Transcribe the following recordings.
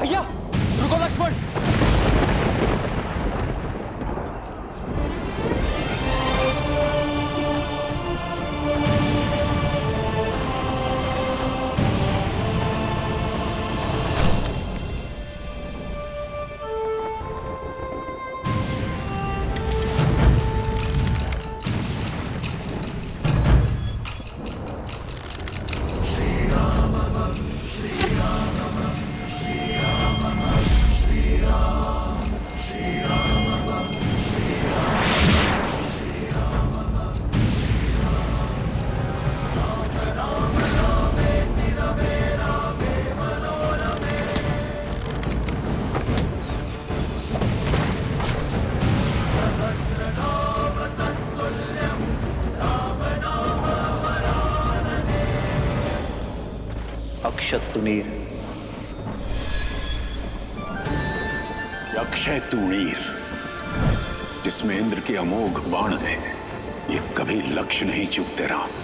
भैया रुको लक्ष्मण। अक्षत तुनीर, अक्षय तुणीर जिसमें इंद्र के अमोघ बाण है, ये कभी लक्ष्य नहीं चूकते राम।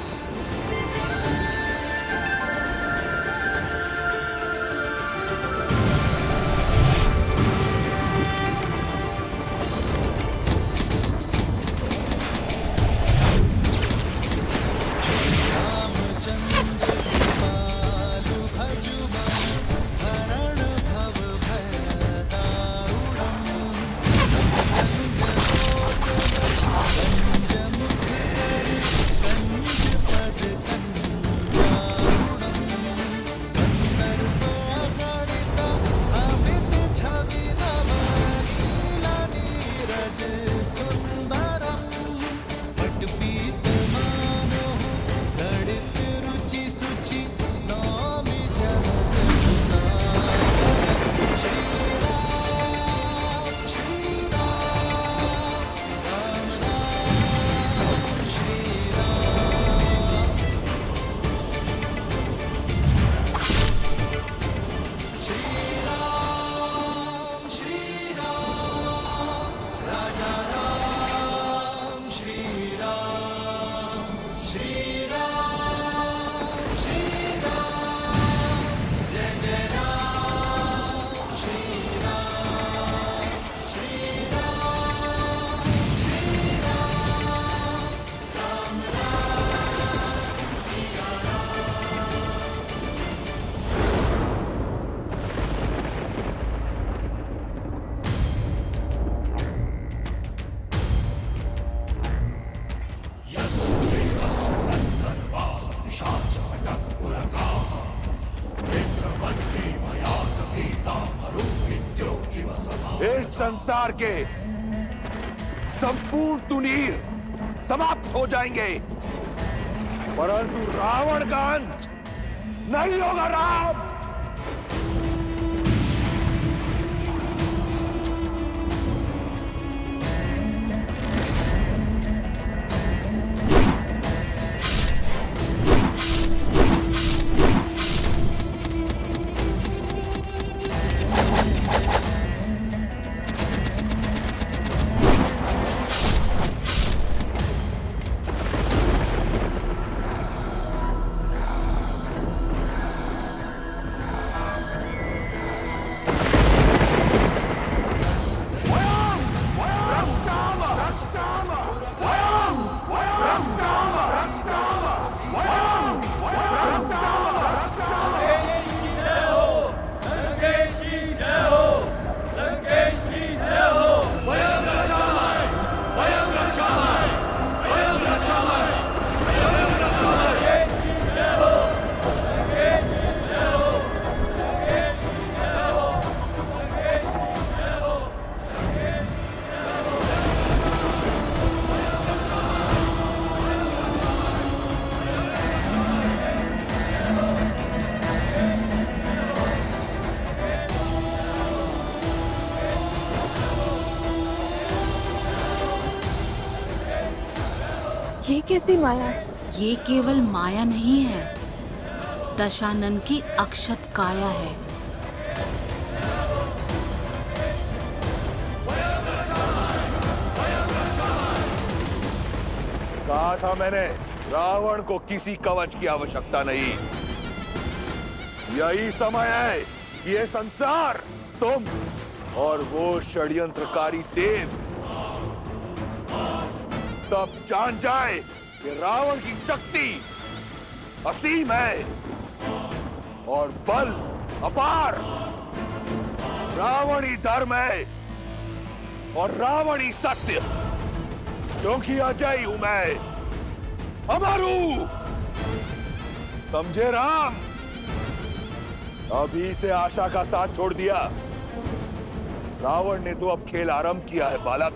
इस संसार के संपूर्ण तुनीर समाप्त हो जाएंगे, परंतु रावण का अंत नहीं होगा राम। ये कैसी माया है? ये केवल माया नहीं है, दशानन की अक्षत काया है। कहा था मैंने, रावण को किसी कवच की आवश्यकता नहीं। यही समय है ये संसार तुम और वो षड्यंत्रकारी देव सब जान जाए कि रावण की शक्ति असीम है और बल अपार। रावण ही धर्म है और रावण ही सत्य, क्योंकि अजय हूं मैं, अमर हूं। समझे राम? अभी से आशा का साथ छोड़ दिया। रावण ने तो अब खेल आरंभ किया है बालक।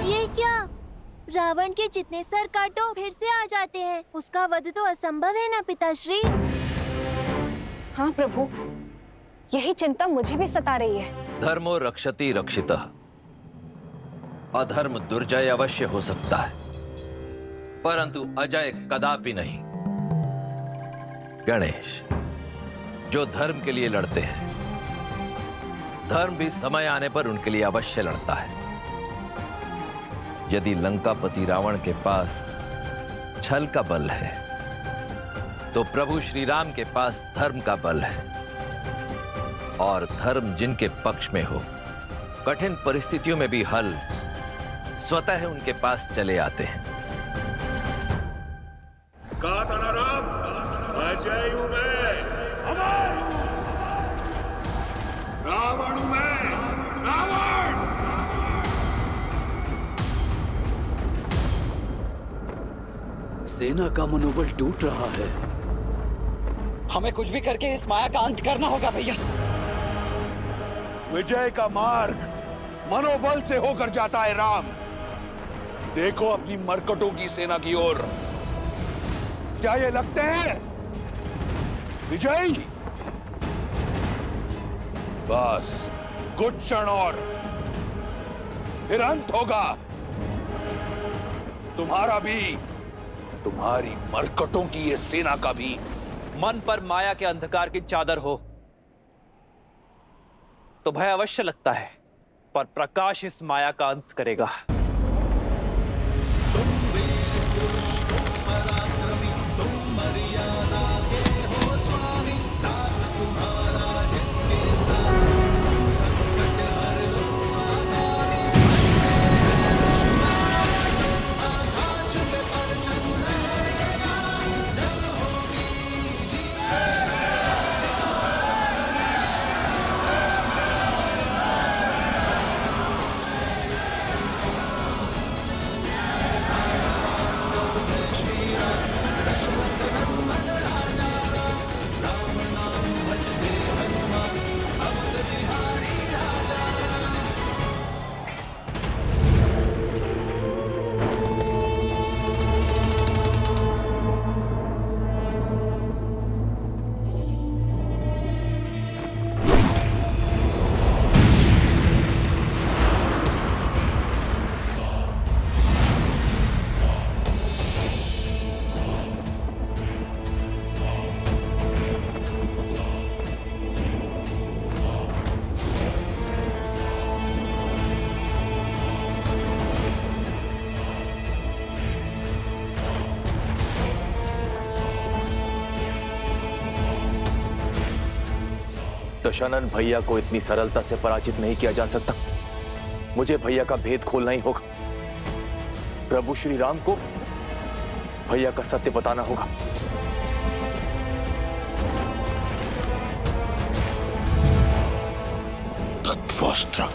ये क्या? रावण के जितने सर काटो फिर से आ जाते हैं। उसका वध तो असंभव है ना पिताश्री? हाँ प्रभु, यही चिंता मुझे भी सता रही है। धर्मो रक्षति रक्षितः। अधर्म दुर्जय अवश्य हो सकता है, परंतु अजय कदापि नहीं। गणेश, जो धर्म के लिए लड़ते हैं, धर्म भी समय आने पर उनके लिए अवश्य लड़ता है। यदि लंकापति रावण के पास छल का बल है, तो प्रभु श्री राम के पास धर्म का बल है। और धर्म जिनके पक्ष में हो, कठिन परिस्थितियों में भी हल स्वतः उनके पास चले आते हैं। कहा था ना राम, अजय हूं मैं, अमर हूं। रावण हूं मैं, रावण। सेना का मनोबल टूट रहा है। हमें कुछ भी करके इस माया का अंत करना होगा भैया। विजय का मार्ग मनोबल से होकर जाता है राम। देखो अपनी मरकटों की सेना की ओर। क्या ये लगते हैं विजयी? बस कुछ क्षण और, फिर अंत होगा तुम्हारा भी, तुम्हारी मरकटों की ये सेना का भी। मन पर माया के अंधकार की चादर हो तो भय अवश्य लगता है, पर प्रकाश इस माया का अंत करेगा। दशानन भैया को इतनी सरलता से पराजित नहीं किया जा सकता। मुझे भैया का भेद खोलना ही होगा। प्रभु श्री राम को भैया का सत्य बताना होगा। तत्वस्त्र।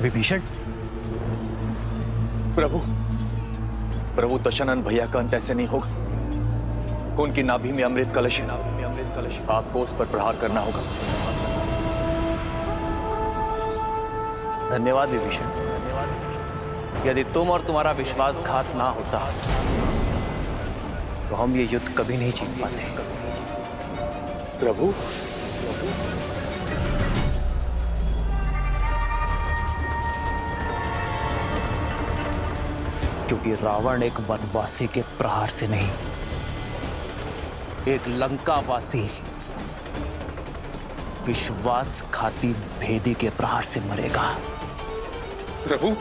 विभीषण, प्रभु, प्रभु दशानन भैया का अंत ऐसे नहीं होगा। उनकी नाभि में अमृत कलश है, आपको उस पर प्रहार करना होगा। धन्यवाद विभीषण। यदि तुम और तुम्हारा विश्वासघात ना होता तो हम ये युद्ध कभी नहीं जीत पाते। प्रभु, क्योंकि रावण एक वनवासी के प्रहार से नहीं, एक लंकावासी विश्वासघाती भेदी के प्रहार से मरेगा। प्रभु,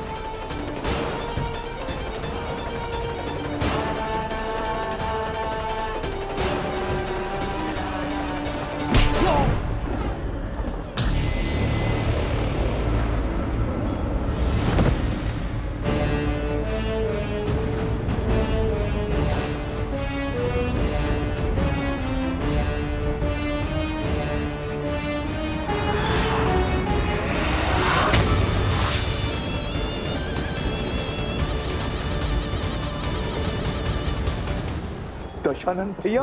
दशानन भैया,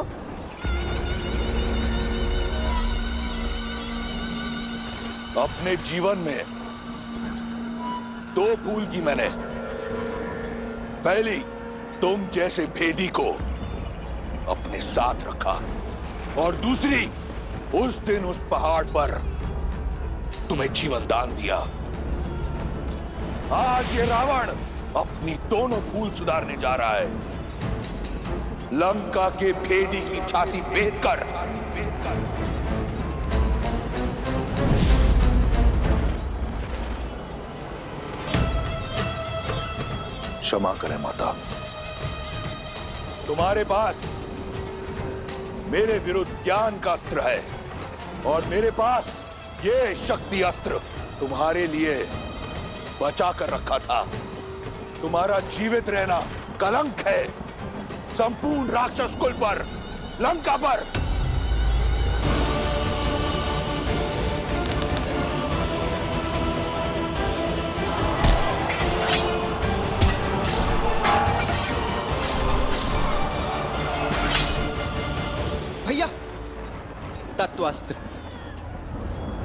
अपने जीवन में दो भूल की मैंने। पहली, तुम जैसे भेदी को अपने साथ रखा, और दूसरी, उस दिन उस पहाड़ पर तुम्हें जीवन दान दिया। आज ये रावण अपनी दोनों भूल सुधारने जा रहा है। लंका के भेदी की छाती भेद कर क्षमा करें माता। तुम्हारे पास मेरे विरुद्ध ज्ञान का अस्त्र है, और मेरे पास ये शक्ति अस्त्र तुम्हारे लिए बचा कर रखा था। तुम्हारा जीवित रहना कलंक है संपूर्ण राक्षस कुल पर, लंका पर। भैया,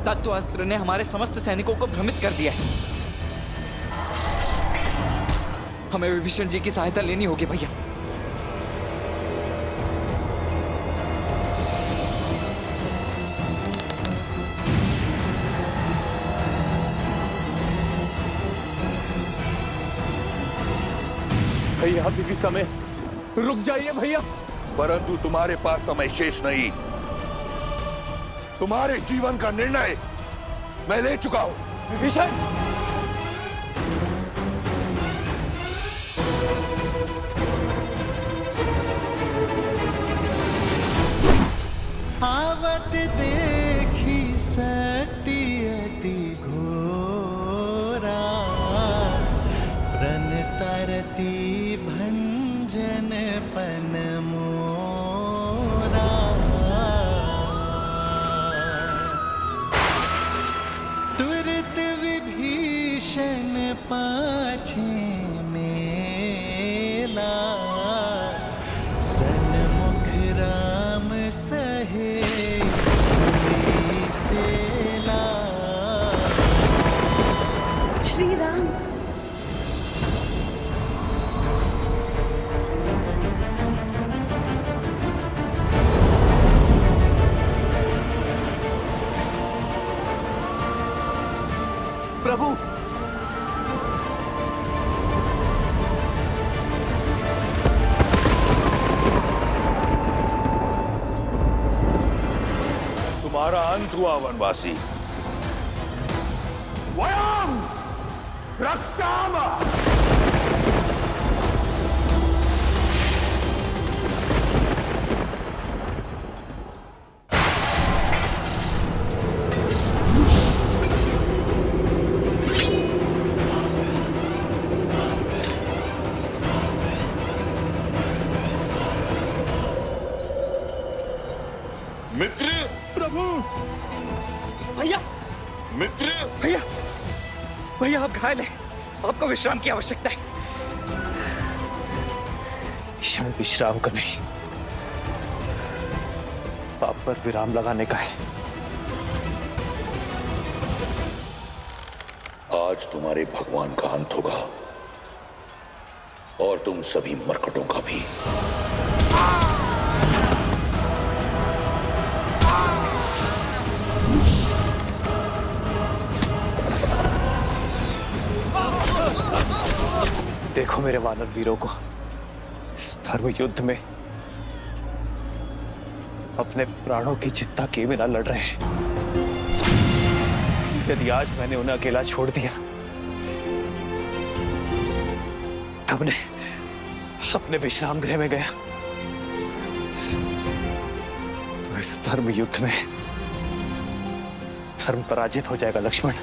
तत्वास्त्र ने हमारे समस्त सैनिकों को भ्रमित कर दिया है। हमें विभीषण जी की सहायता लेनी होगी भैया। भैया अभी भी समय, रुक जाइए भैया। परंतु तुम्हारे पास समय शेष नहीं। तुम्हारे जीवन का निर्णय मैं ले चुका हूं। विभीषण, आवत देखी शक्ति अति घोरा, प्रण तरती भंजन पन मोरा। तुरत विभीषण पाछे मेला, सन्मुख राम सहे सुई सेला। श्री राम, प्रभु, तुम्हारा अंत हुआ वनवासी। वयम रक्षाम। मित्र, प्रभु, भैया, मित्र, भैया, भैया आप घायल हैं, आपको विश्राम की आवश्यकता है। क्षण विश्राम का नहीं, पाप पर विराम लगाने का है। आज तुम्हारे भगवान का अंत होगा और तुम सभी मरकटों का भी। देखो मेरे वानर वीरों को इस धर्म युद्ध में अपने प्राणों की चिंता किए बिना लड़ रहे हैं। यदि आज मैंने उन्हें अकेला छोड़ दिया, तब ने अपने विश्राम गृह में गया, तो इस धर्म युद्ध में धर्म पराजित हो जाएगा। लक्ष्मण,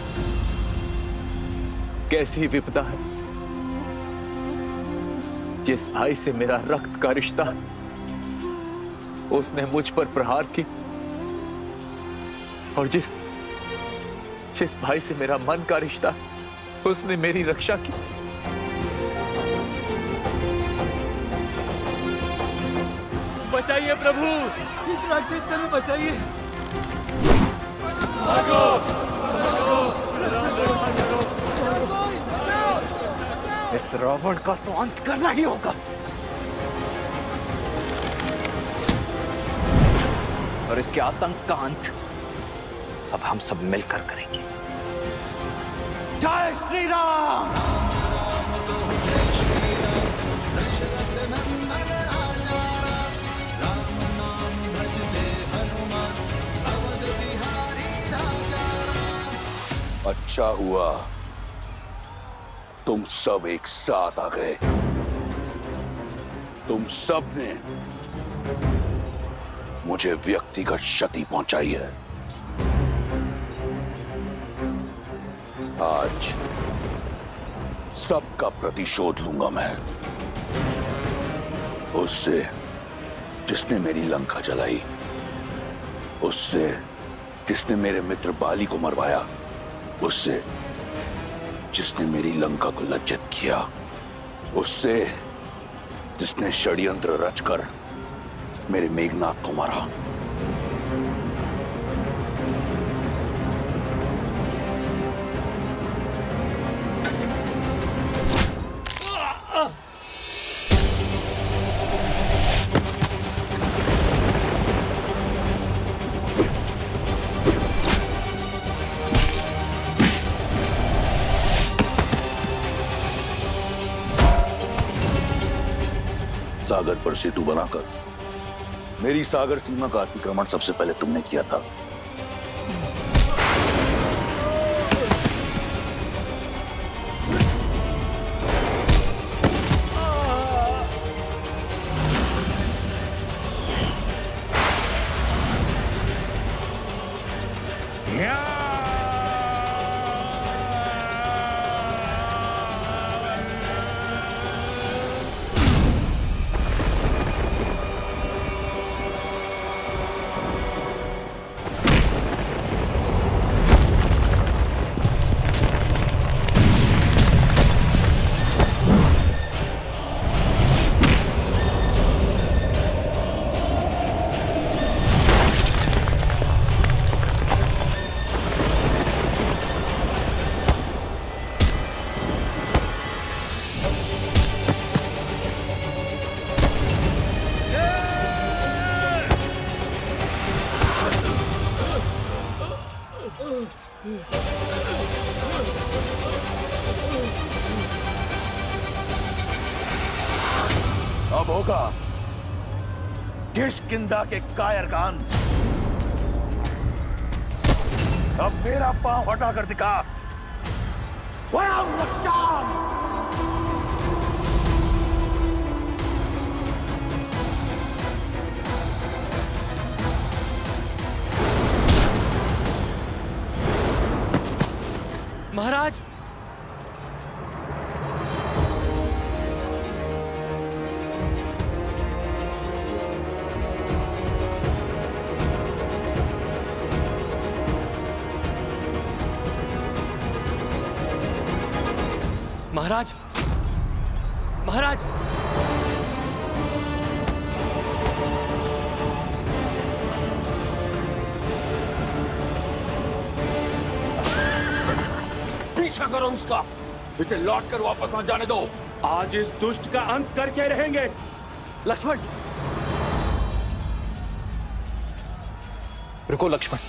कैसी विपदा है। जिस भाई से मेरा रक्त का रिश्ता, उसने मुझ पर प्रहार की, और जिस भाई से मेरा मन का रिश्ता, उसने मेरी रक्षा की। बचाइए प्रभु, इस राक्षस से हमें बचाइए। इस रावण का तो अंत करना ही होगा। और इसके आतंक का अंत अब हम सब मिलकर करेंगे। जय श्री राम। अच्छा हुआ तुम सब एक साथ आ गए। तुम सब ने मुझे व्यक्तिगत क्षति पहुंचाई है। आज सबका प्रतिशोध लूंगा मैं, उससे जिसने मेरी लंका जलाई, उससे जिसने मेरे मित्र बाली को मरवाया, उससे जिसने मेरी लंका को लज्जित किया, उससे जिसने षड्यंत्र रचकर मेरे मेघनाथ को मारा। सागर पर सेतु बनाकर मेरी सागर सीमा का अतिक्रमण सबसे पहले तुमने किया था। अब होगा किष्किंधा के कायर का अंत। अब मेरा पांव हटाकर दिखा। महाराज, महाराज, महाराज, पीछा करो उसका, इसे लौट कर वापस मत जाने दो। आज इस दुष्ट का अंत करके रहेंगे। लक्ष्मण, रुको लक्ष्मण,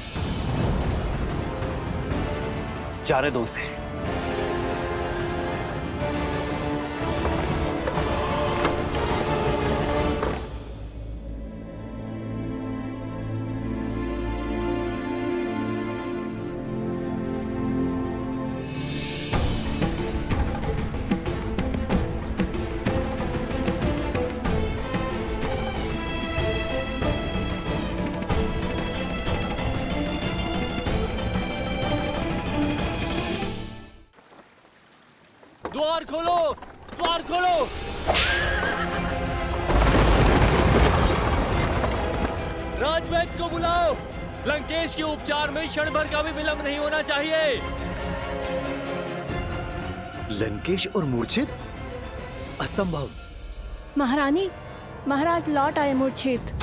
जाने दो उसे। द्वार खोलो, द्वार खोलो। राजवैद्य को बुलाओ। लंकेश के उपचार में क्षण भर का भी विलंब नहीं होना चाहिए। लंकेश और मूर्छित? असंभव। महारानी, महाराज लौट आए मूर्छित।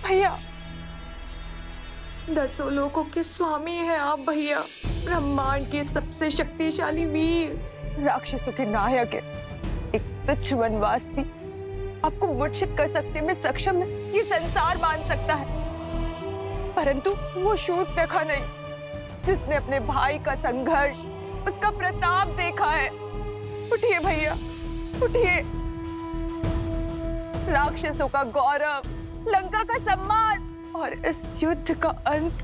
भैया, दसों लोगों के स्वामी हैं आप भैया, ब्रह्मांड के सबसे शक्तिशाली वीर, राक्षसों के नायक है। एक तुच्छ वनवासी आपको मूर्छित कर सकने में सक्षम है, ये संसार मान सकता है, परंतु वो शूर्पणखा नहीं, जिसने अपने भाई का संघर्ष, उसका प्रताप देखा है। उठिए भैया, उठिए। राक्षसों का गौरव, लंका का सम्मान और इस युद्ध का अंत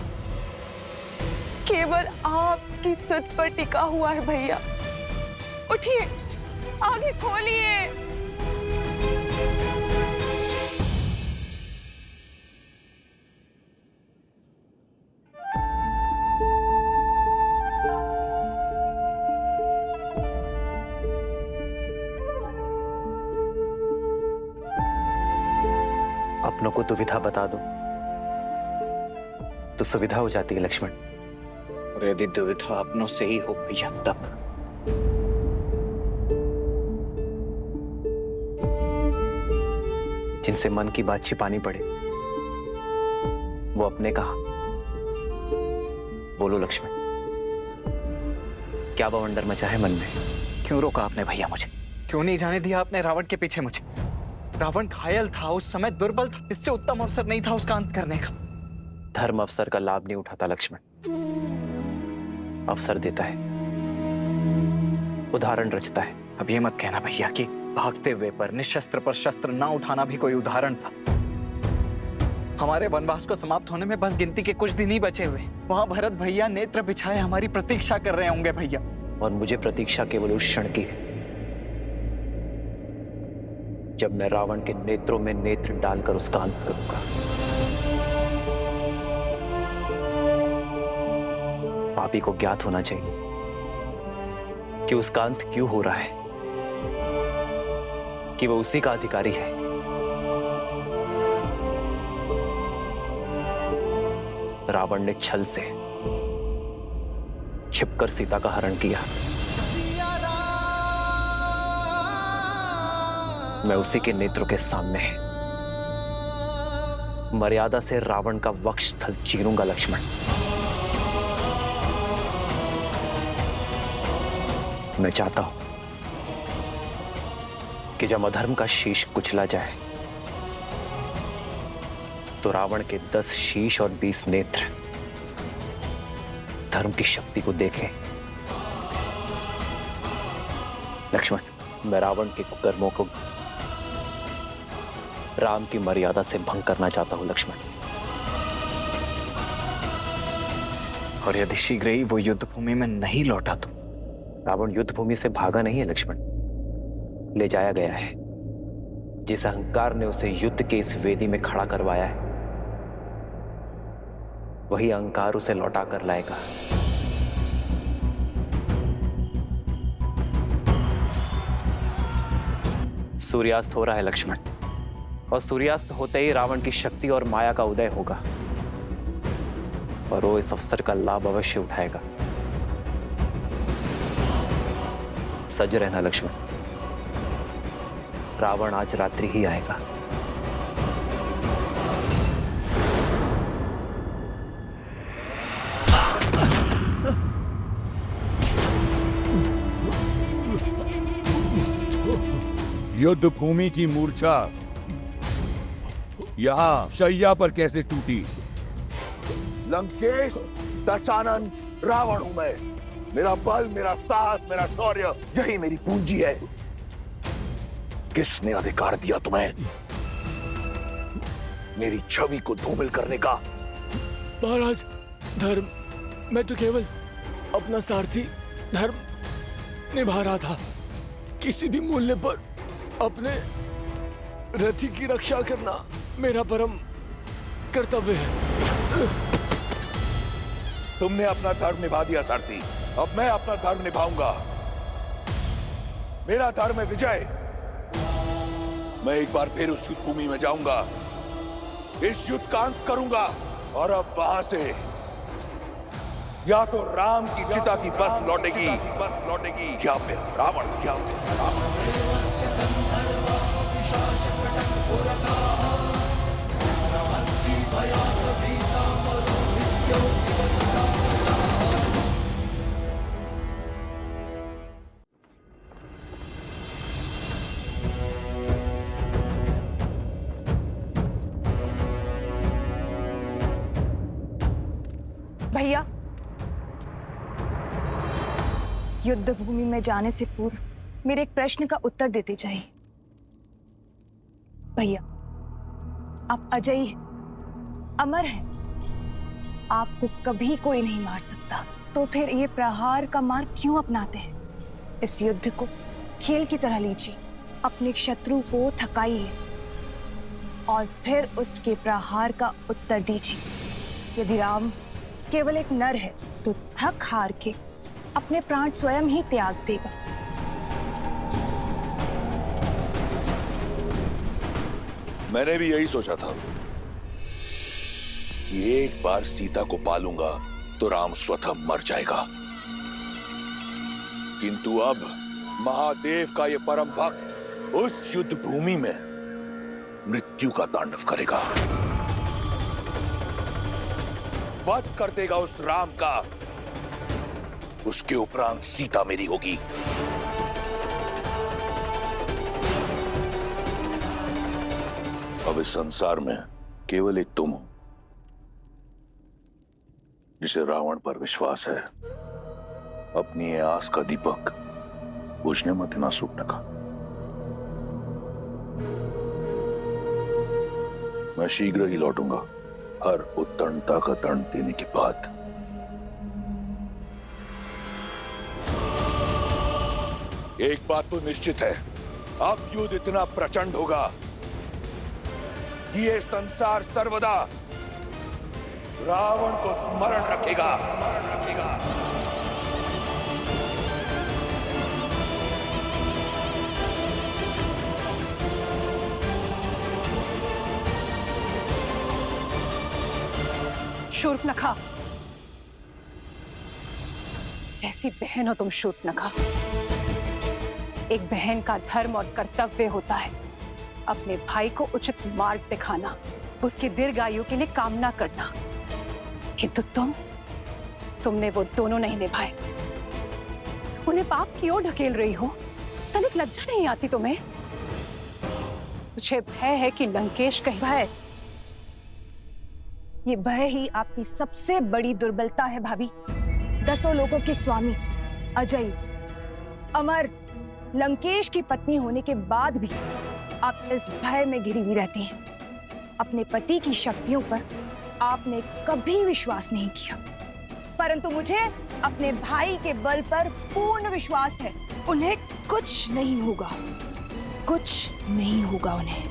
केवल आपकी सुध पर टिका हुआ है भैया। उठिए, आगे खोलिए। अपनों को दुविधा बता दो तो सुविधा हो जाती है लक्ष्मण। और यदि दुविधा अपनों से ही हो भैया तब? जिनसे मन की बात छिपानी पड़े वो अपने कहा। बोलो लक्ष्मण, क्या बवंडर मचा है मन में? क्यों रोका आपने भैया मुझे? क्यों नहीं जाने दिया आपने रावण के पीछे मुझे? रावण घायल था, उस समय दुर्बल था, इससे उत्तम अवसर नहीं था उसका अंत करने का। धर्म अवसर का लाभ नहीं उठाता लक्ष्मण, अवसर देता है, उदाहरण रचता है। अब ये मत कहना भैया कि भागते हुए पर निशस्त्र पर शस्त्र ना उठाना भी कोई उदाहरण था। हमारे वनवास को समाप्त होने में बस गिनती के कुछ दिन ही बचे हुए। वहां भरत भैया नेत्र बिछाए हमारी प्रतीक्षा कर रहे होंगे भैया। और मुझे प्रतीक्षा केवल उस क्षण की है जब मैं रावण के नेत्रों में नेत्र डालकर उसका अंत करूंगा। पापी को ज्ञात होना चाहिए कि उसका अंत क्यों हो रहा है, कि वो उसी का अधिकारी है। रावण ने छल से छिपकर सीता का हरण किया। मैं उसी के नेत्रों के सामने मर्यादा से रावण का वक्षस्थल चीरूंगा लक्ष्मण। मैं चाहता हूं कि जब अधर्म का शीश कुचला जाए तो रावण के 10 शीश और 20 नेत्र धर्म की शक्ति को देखें। लक्ष्मण, मैं रावण के कुकर्मों को राम की मर्यादा से भंग करना चाहता हूं लक्ष्मण। और यदि शीघ्र ही वो युद्ध भूमि में नहीं लौटा तो? रावण युद्ध भूमि से भागा नहीं है लक्ष्मण, ले जाया गया है। जिस अहंकार ने उसे युद्ध के इस वेदी में खड़ा करवाया है, वही अहंकार उसे लौटा कर लाएगा। सूर्यास्त हो रहा है लक्ष्मण, और सूर्यास्त होते ही रावण की शक्ति और माया का उदय होगा, और वो इस अवसर का लाभ अवश्य उठाएगा। सज रहना लक्ष्मण, रावण आज रात्रि ही आएगा। युद्ध भूमि की मूर्छा यहाँ शैया पर कैसे टूटी? लंकेश, दशानन, रावण हूं मैं। मेरा बल, मेरा साहस, मेरा शौर्य, यही मेरी पूंजी है। किसने अधिकार दिया तुम्हें मेरी छवि को धूमिल करने का? महाराज, धर्म, मैं तो केवल अपना सारथी धर्म निभा रहा था। किसी भी मूल्य पर अपने रथी की रक्षा करना मेरा परम कर्तव्य है। तुमने अपना धर्म निभा दिया सारथी, अब मैं अपना धर्म निभाऊंगा। मेरा धर्म है विजय। मैं एक बार फिर उस युद्ध भूमि में जाऊंगा, इस युद्ध का अंत करूंगा, और अब वहां से या तो राम की चिता की बस लौटेगी, या फिर रावण, भैया, युद्ध भूमि में जाने से पूर्व मेरे एक प्रश्न का उत्तर देते जाइए। भैया, आप अजयी हैं, अमर हैं, आपको कभी कोई नहीं मार सकता, तो फिर ये प्रहार का मार्ग क्यों अपनाते हैं? इस युद्ध को खेल की तरह लीजिए, अपने शत्रु को थकाइए और फिर उसके प्रहार का उत्तर दीजिए। यदि राम केवल एक नर है तो थक हार के अपने प्राण स्वयं ही त्याग देगा। मैंने भी यही सोचा था कि एक बार सीता को पालूंगा तो राम स्वतः मर जाएगा, किंतु अब महादेव का ये परम भक्त उस युद्ध भूमि में मृत्यु का तांडव करेगा, वध कर देगा उस राम का। उसके उपरांत सीता मेरी होगी। अब इस संसार में केवल एक तुम हो जिसे रावण पर विश्वास है। अपनी ये आस का दीपक बुझने मत देना सूर्पनखा। मैं शीघ्र ही लौटूंगा, हर उत्तंडता का दंड देने के बाद। एक बात तो निश्चित है, अब युद्ध इतना प्रचंड होगा कि ये संसार सर्वदा रावण को स्मरण रखेगा। शूर्पनखा, जैसी बहन हो तुम शूर्पनखा। एक बहन का धर्म और कर्तव्य होता है अपने भाई को उचित मार्ग दिखाना, उसकी दीर्घायु के लिए कामना करना, किंतु तुमने वो दोनों नहीं निभाए। उन्हें पाप की ओर ढकेल रही हो, तनिक लज्जा नहीं आती तुम्हें? मुझे भय है कि लंकेश कहीं भय, ये भय ही आपकी सबसे बड़ी दुर्बलता है भाभी। 10 लोगों के स्वामी, अजय, अमर, लंकेश की पत्नी होने के बाद भी आप इस भय में घिरी हुई रहती हैं। अपने पति की शक्तियों पर आपने कभी विश्वास नहीं किया, परंतु मुझे अपने भाई के बल पर पूर्ण विश्वास है, उन्हें कुछ नहीं होगा। कुछ नहीं होगा उन्हें।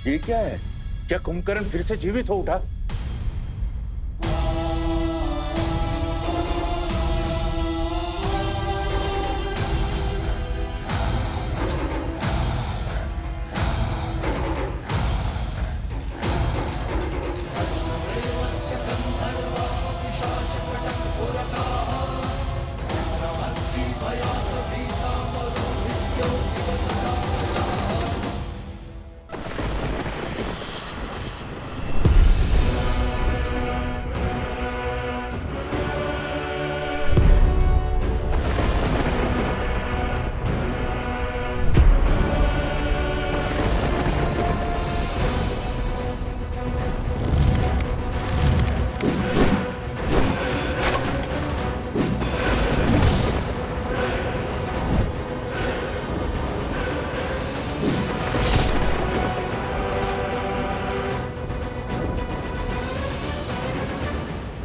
ये क्या है? क्या कुंभकर्ण फिर से जीवित हो उठा?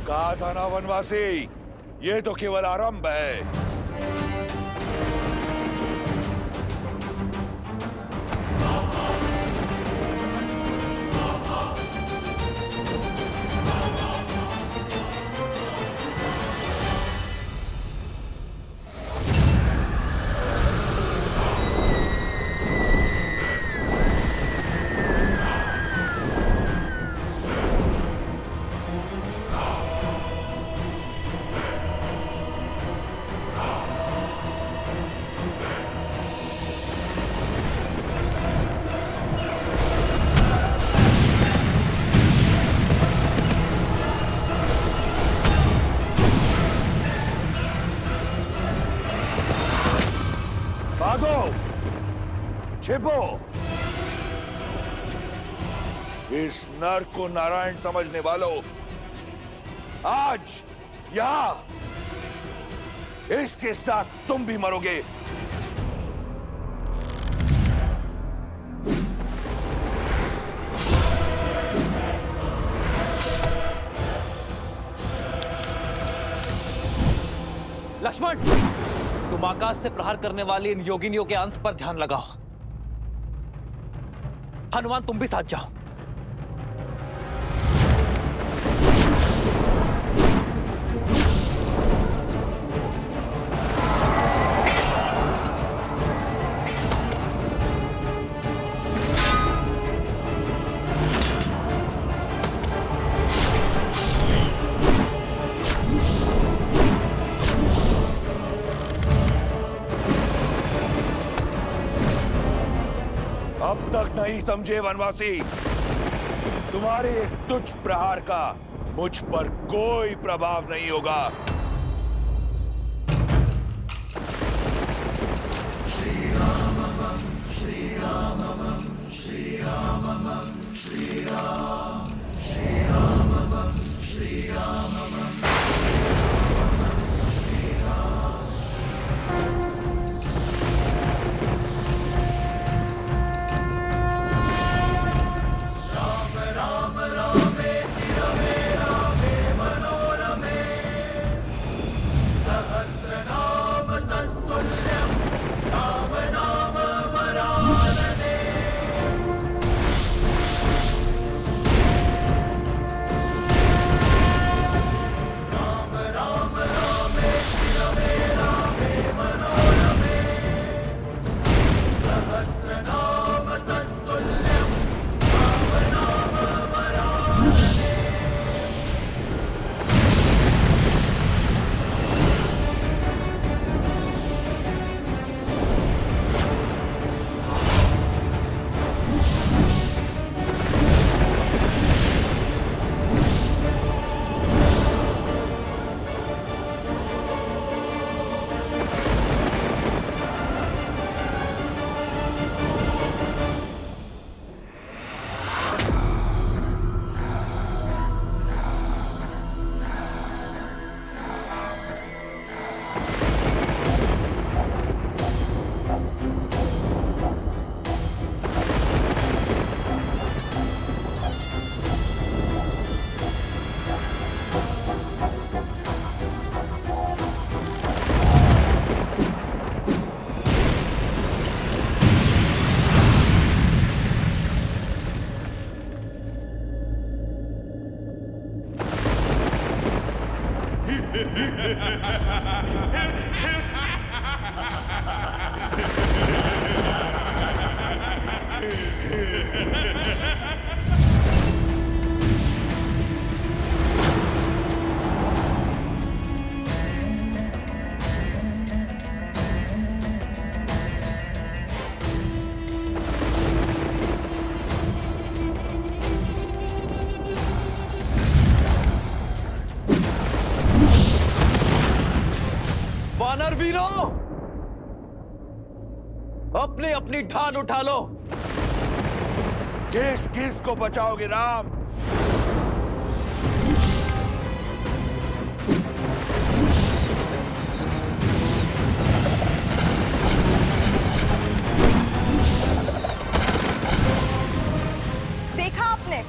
कहा था ना वनवासी, ये तो केवल आरंभ है। भागो, छिपो। इस नर को नारायण समझने वालों, आज यहां इसके साथ तुम भी मरोगे। लक्ष्मण, तुम आकाश से प्रहार करने वाली इन योगिनियों के अंत पर ध्यान लगाओ। हनुमान, तुम भी साथ जाओ। अब तक नहीं समझे वनवासी, तुम्हारे एक तुच्छ प्रहार का मुझ पर कोई प्रभाव नहीं होगा। श्री राम श्री राम श्री राम श्री राम श्री राम श्री राम वानर वीरों, अपनी अपनी ढाल उठा लो। किस किस को बचाओगे राम? देखा आपने,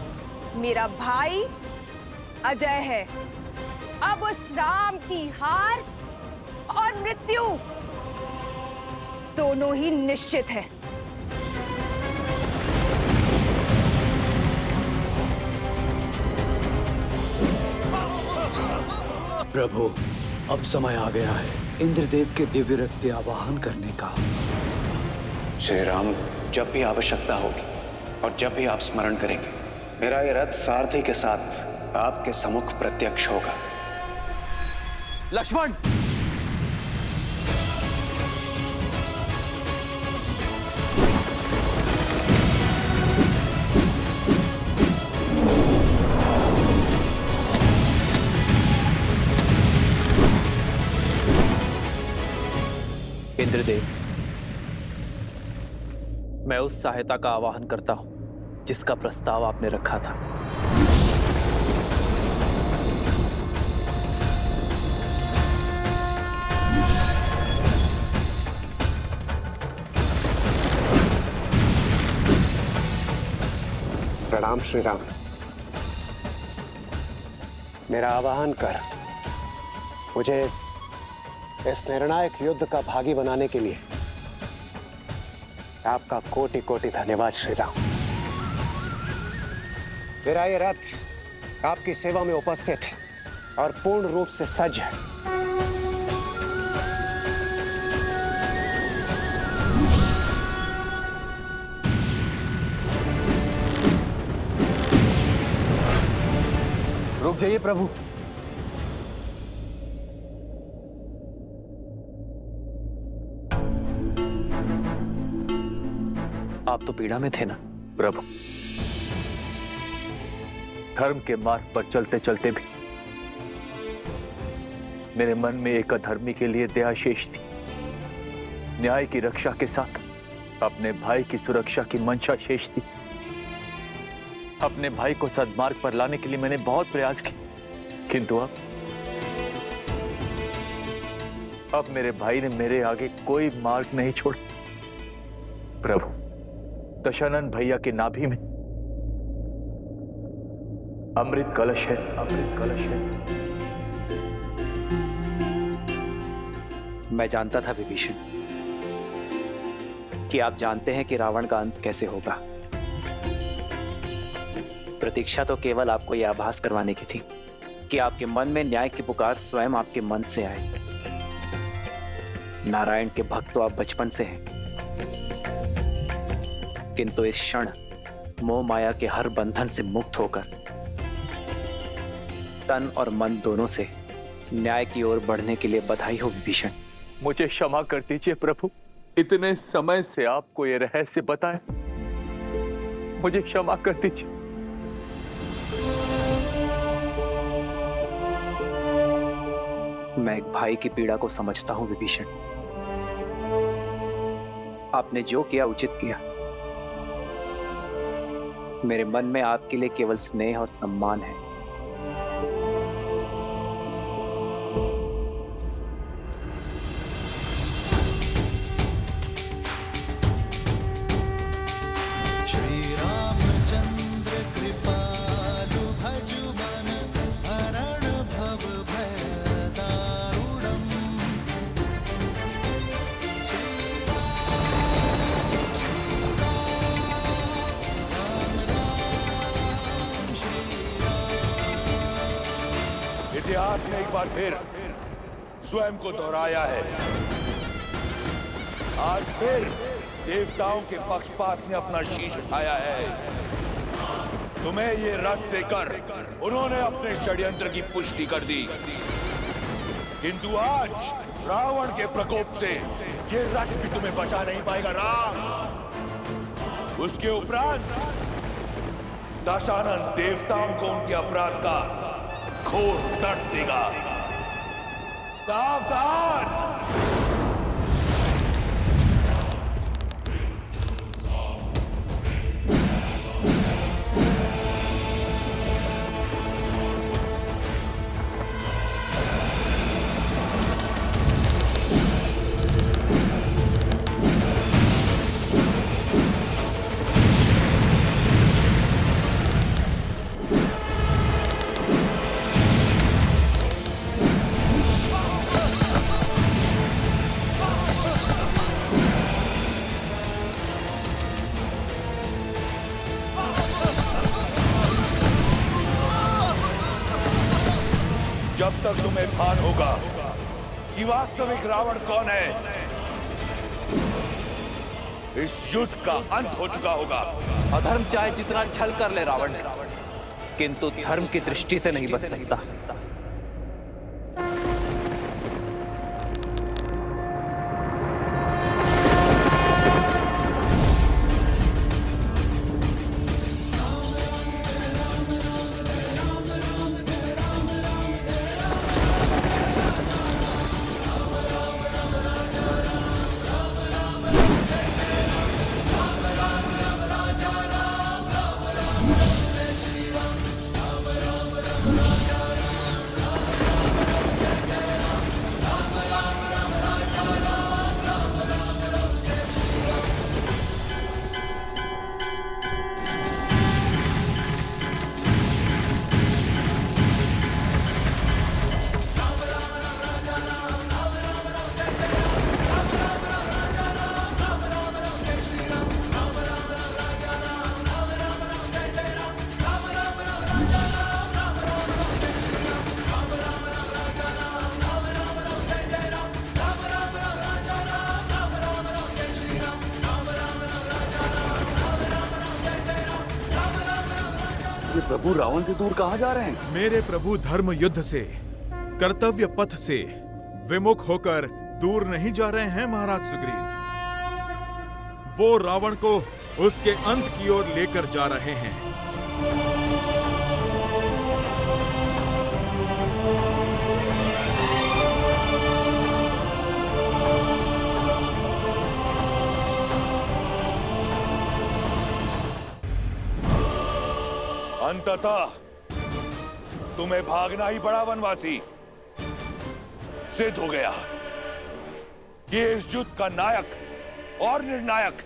मेरा भाई अजय है। अब उस राम की हार और मृत्यु दोनों ही निश्चित है। प्रभु, अब समय आ गया है इंद्रदेव के दिव्य रथ पे आवाहन करने का। श्री राम, जब भी आवश्यकता होगी और जब भी आप स्मरण करेंगे, मेरा ये रथ सारथी के साथ आपके सम्मुख प्रत्यक्ष होगा। लक्ष्मण, इंद्रदेव, मैं उस सहायता का आवाहन करता हूं जिसका प्रस्ताव आपने रखा था। प्रणाम श्री राम। मेरा आवाहन कर मुझे इस निर्णायक युद्ध का भागी बनाने के लिए आपका कोटि कोटि धन्यवाद श्री राम। मेरा ये रथ आपकी सेवा में उपस्थित है और पूर्ण रूप से सज्ज है। रुक जाइए प्रभु। आप तो पीड़ा में थे ना प्रभु? धर्म के मार्ग पर चलते चलते भी मेरे मन में एक अधर्मी के लिए दया शेष थी। न्याय की रक्षा के साथ अपने भाई की सुरक्षा की मंशा शेष थी। अपने भाई को सद्मार्ग पर लाने के लिए मैंने बहुत प्रयास किए, किंतु अब मेरे भाई ने मेरे आगे कोई मार्ग नहीं छोड़ा। प्रभु, दशानन भैया के नाभि में अमृत कलश है, अमृत कलश है। मैं जानता था विभीषण कि आप जानते हैं कि रावण का अंत कैसे होगा। प्रतीक्षा तो केवल आपको यह आभास करवाने की थी कि आपके मन में न्याय की पुकार स्वयं आपके मन से आए। नारायण के भक्त तो आप बचपन से हैं, किंतु इस क्षण मोह माया के हर बंधन से मुक्त होकर तन और मन दोनों से न्याय की ओर बढ़ने के लिए बधाई हो विभीषण। मुझे क्षमा कर दीजिए प्रभु, इतने समय से आपको यह रहस्य बताए, मुझे क्षमा कर दीजिए। मैं एक भाई की पीड़ा को समझता हूं विभीषण। आपने जो किया उचित किया। मेरे मन में आपके लिए केवल स्नेह और सम्मान है। श्री रामचंद्र कृपालु भजु मन हरण भव भय दारुणम्। श्री राम राम श्री राम। इतिहास ने एक बार फिर स्वयं को दोहराया है। आज फिर देवताओं के पक्षपात ने अपना शीश उठाया है। तुम्हें ये रथ देकर उन्होंने अपने षड्यंत्र की पुष्टि कर दी, किंतु आज रावण के प्रकोप से ये रथ भी तुम्हें बचा नहीं पाएगा राम। उसके उपरांत दशानन देवताओं को उनके अपराध का घोर दंड देगा। सावधान! जब तक तुम्हें भान होगा कि वास्तविक रावण कौन है, इस युद्ध का अंत हो चुका होगा। अधर्म चाहे जितना छल कर ले रावण, किंतु धर्म की दृष्टि से नहीं बच सकता। प्रभु रावण से दूर कहां जा रहे हैं? मेरे प्रभु धर्म युद्ध से, कर्तव्य पथ से विमुख होकर दूर नहीं जा रहे हैं महाराज सुग्रीव। वो रावण को उसके अंत की ओर लेकर जा रहे हैं। अंततः तुम्हें भागना ही पड़ा वनवासी। सिद्ध हो गया कि इस युद्ध का नायक और निर्णायक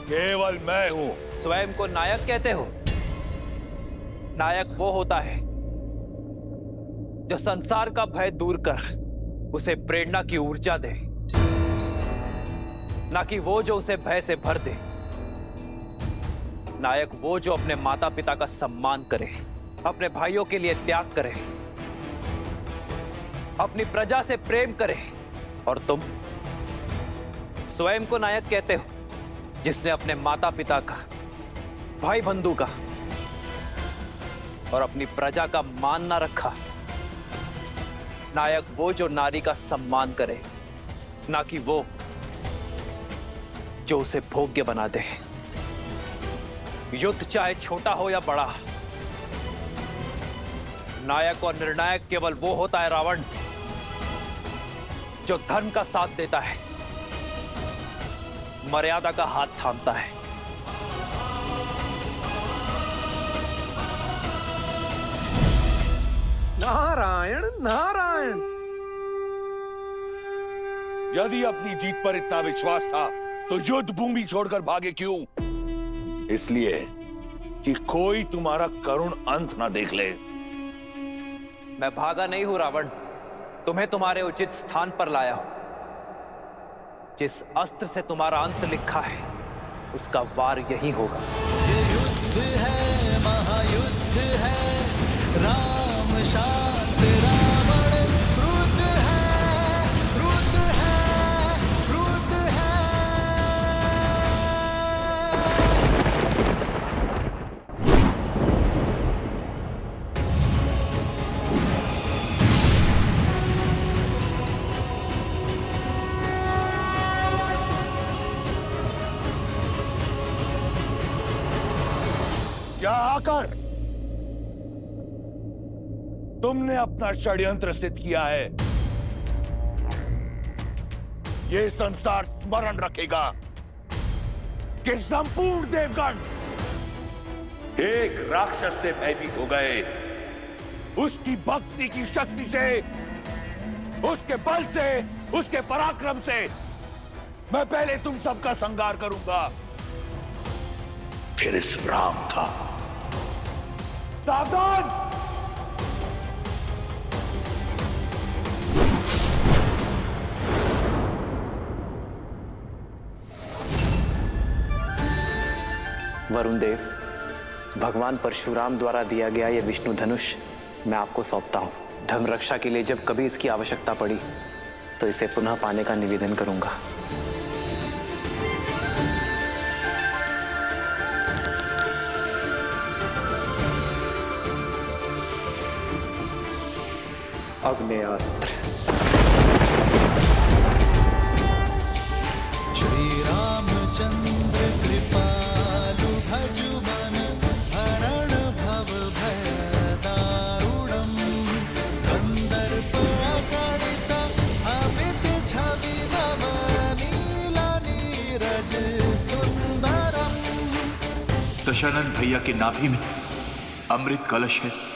केवल मैं हूं। स्वयं को नायक कहते हो? नायक वो होता है जो संसार का भय दूर कर उसे प्रेरणा की ऊर्जा दे, ना कि वो जो उसे भय से भर दे। नायक वो जो अपने माता पिता का सम्मान करे, अपने भाइयों के लिए त्याग करे, अपनी प्रजा से प्रेम करे। और तुम स्वयं को नायक कहते हो जिसने अपने माता पिता का, भाई बंधु का और अपनी प्रजा का मान ना रखा। नायक वो जो नारी का सम्मान करे, ना कि वो जो उसे भोग्य बना दे। युद्ध चाहे छोटा हो या बड़ा, नायक और निर्णायक केवल वो होता है रावण जो धर्म का साथ देता है, मर्यादा का हाथ थामता है। नारायण नारायण। यदि अपनी जीत पर इतना विश्वास था तो युद्ध भूमि छोड़कर भागे क्यों? इसलिए कि कोई तुम्हारा करुण अंत ना देख ले। मैं भागा नहीं हूं रावण, तुम्हें तुम्हारे उचित स्थान पर लाया हूं। जिस अस्त्र से तुम्हारा अंत लिखा है उसका वार यही होगा। ये युद्ध है, महायुद्ध है, राम शांत लगाकर तुमने अपना षड्यंत्र सिद्ध किया है। यह संसार स्मरण रखेगा कि संपूर्ण देवगण एक राक्षस से भयभीत हो गए। उसकी भक्ति की शक्ति से, उसके बल से, उसके पराक्रम से मैं पहले तुम सबका संहार करूंगा, फिर इस राम का। सावधान! वरुण देव, भगवान परशुराम द्वारा दिया गया यह विष्णु धनुष मैं आपको सौंपता हूं। धर्म रक्षा के लिए जब कभी इसकी आवश्यकता पड़ी तो इसे पुनः पाने का निवेदन करूंगा। अग्नेयास्त्र। श्री रामचंद्र कृपालु भजुमन हरण भव भय दारुणम कंदर्प अगणित अमित छवि नव नील नीरज सुंदरम। दशानंद भैया के नाभि में अमृत कलश है।